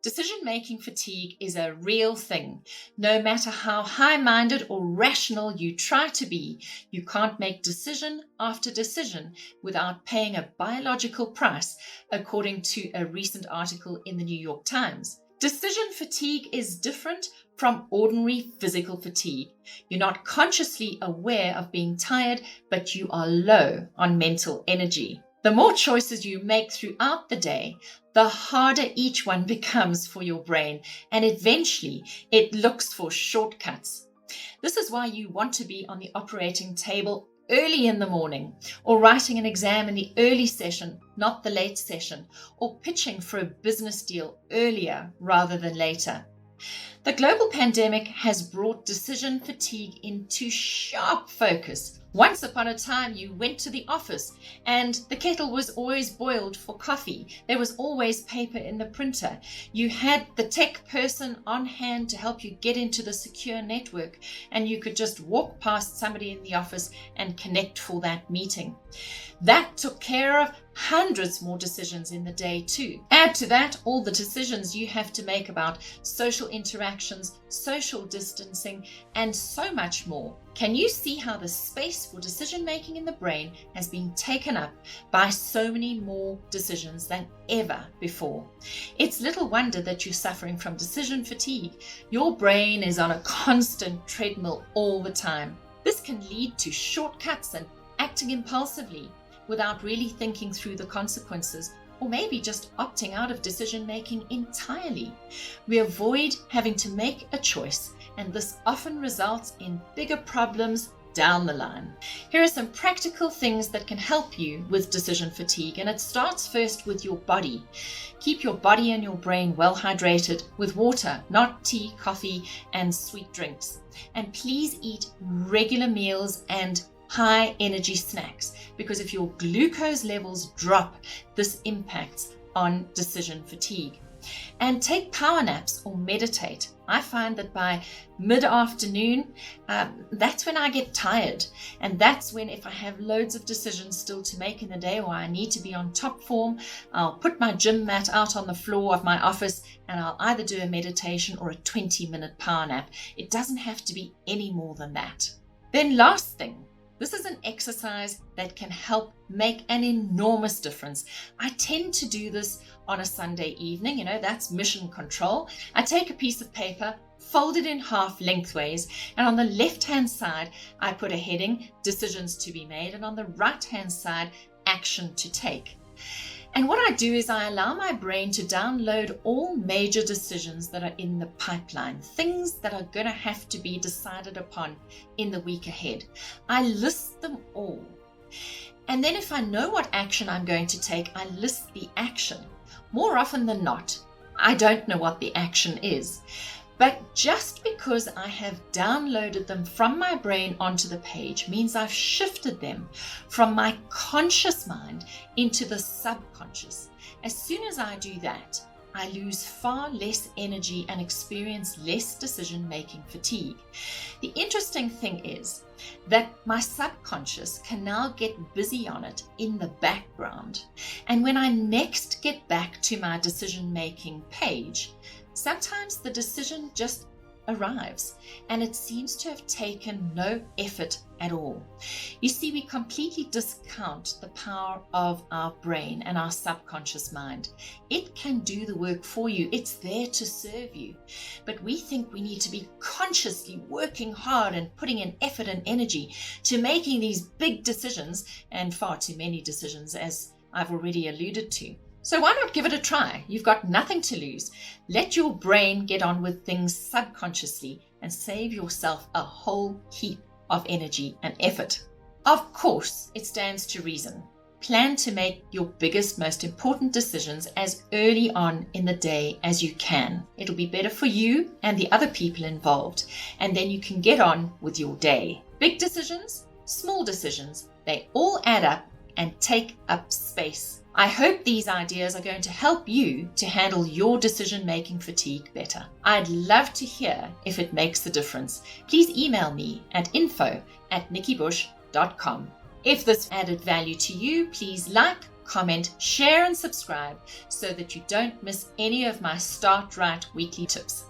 Decision-making fatigue is a real thing. No matter how high-minded or rational you try to be, you can't make decision after decision without paying a biological price, according to a recent article in the New York Times. Decision fatigue is different from ordinary physical fatigue. You're not consciously aware of being tired, but you are low on mental energy. The more choices you make throughout the day, the harder each one becomes for your brain, and eventually it looks for shortcuts. This is why you want to be on the operating table early in the morning, or writing an exam in the early session, not the late session, or pitching for a business deal earlier rather than later. The global pandemic has brought decision fatigue into sharp focus. Once upon a time, you went to the office and the kettle was always boiled for coffee. There was always paper in the printer. You had the tech person on hand to help you get into the secure network, and you could just walk past somebody in the office and connect for that meeting. That took care of hundreds more decisions in the day too. Add to that all the decisions you have to make about social interactions, social distancing, and so much more. Can you see how the space for decision making in the brain has been taken up by so many more decisions than ever before? It's little wonder that you're suffering from decision fatigue. Your brain is on a constant treadmill all the time. This can lead to shortcuts and acting impulsively without really thinking through the consequences, or maybe just opting out of decision making entirely. We avoid having to make a choice, and this often results in bigger problems down the line. Here are some practical things that can help you with decision fatigue, and it starts first with your body. Keep your body and your brain well hydrated with water, not tea, coffee, and sweet drinks. And please eat regular meals and high energy snacks, because if your glucose levels drop, this impacts on decision fatigue. And take power naps or meditate. I find that by mid-afternoon, that's when I get tired. And that's when, if I have loads of decisions still to make in the day, or I need to be on top form, I'll put my gym mat out on the floor of my office and I'll either do a meditation or a 20-minute power nap. It doesn't have to be any more than that. Then last thing, this is an exercise that can help make an enormous difference. I tend to do this on a Sunday evening, that's mission control. I take a piece of paper, fold it in half lengthways, and on the left-hand side, I put a heading, decisions to be made, and on the right-hand side, action to take. And what I do is I allow my brain to download all major decisions that are in the pipeline, things that are going to have to be decided upon in the week ahead. I list them all. And then if I know what action I'm going to take, I list the action. More often than not, I don't know what the action is. But just because I have downloaded them from my brain onto the page means I've shifted them from my conscious mind into the subconscious. As soon as I do that, I lose far less energy and experience less decision-making fatigue. The interesting thing is that my subconscious can now get busy on it in the background. And when I next get back to my decision-making page, sometimes the decision just arrives and it seems to have taken no effort at all. You see, we completely discount the power of our brain and our subconscious mind. It can do the work for you. It's there to serve you. But we think we need to be consciously working hard and putting in effort and energy to making these big decisions, and far too many decisions, as I've already alluded to. So why not give it a try? You've got nothing to lose. Let your brain get on with things subconsciously and save yourself a whole heap of energy and effort. Of course, it stands to reason. Plan to make your biggest, most important decisions as early on in the day as you can. It'll be better for you and the other people involved, and then you can get on with your day. Big decisions, small decisions, they all add up and take up space. I hope these ideas are going to help you to handle your decision-making fatigue better. I'd love to hear if it makes a difference. Please email me at info@nikkibush.com. If this added value to you, please like, comment, share and subscribe so that you don't miss any of my Start Right weekly tips.